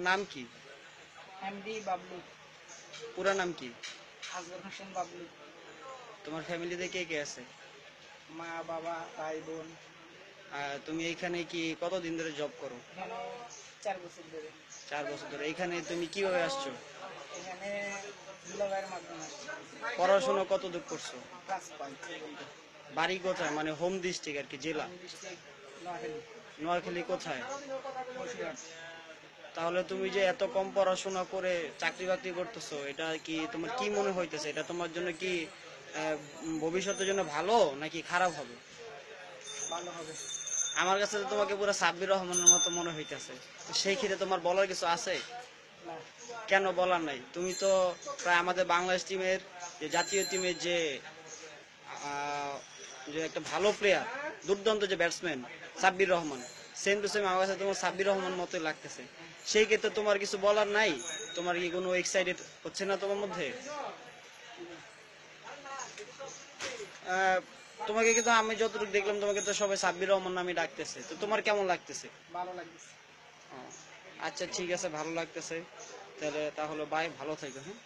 নাম কি? এমডি বাবলু। পুরা নাম কি? আসগর হোসেন বাবলু। তোমার ফ্যামিলিতে কে কে আছে? মা, বাবা, ভাই, বোন। তুমি এইখানে কি কতদিন ধরে জব করো? এখানে 4 বছর ধরে। 4 বছর ধরে। এইখানে তুমি কিভাবে আসছো? এখানে দুলাভাইয়ের মাধ্যমে আসছি। পড়াশোনা কত দূর করছো? ক্লাস 5 পর্যন্ত। বাড়ি কোথায়, মানে হোম ডিস্ট্রিক্ট আর কি, জেলা? Home district Noakhali. নোয়াখালী কোথায়? বসিরহাট। তাহলে তুমি যে এত কম পড়াশোনা করে চাকরি বাকরি করতেছো, এটা কি তোমার কি মনে হইতেছে? এটা তোমার জন্য কি ভবিষ্যতের জন্য ভালো নাকি খারাপ হবে? ভালো হবে। আমার কাছে তো তোমাকে পুরো সাব্বির রহমানের মতো মনে হইতেছে। তো সেই ক্ষেত্রে তোমার বলার কিছু আছে? না। কেন বলার নাই? তুমি তো প্রায় আমাদের বাংলাদেশ টিমের, যে জাতীয় টিমের যে যে একটা ভালো প্লেয়ার, দুর্দান্ত যে batsman Sabbir Rahman, same to same আমার কাছে তোমার সাব্বির রহমান মতোই লাগতেছে। সেই ক্ষেত্রে তোমার কিছু বলার নাই? তোমার কি কোনো এক্সাইটেড হচ্ছে না তোমার মধ্যে? তোমাকে কিন্তু আমি যতটুকু দেখলাম, তোমাকে তো সবাই সাব্বির রহমান নামে ডাকতেছে, তো তোমার কেমন লাগতেছে? ভালো লাগছে। আচ্ছা ঠিক আছে, ভালো লাগতেছে। তাহলে বাই, ভালো থাকবে। হ্যাঁ।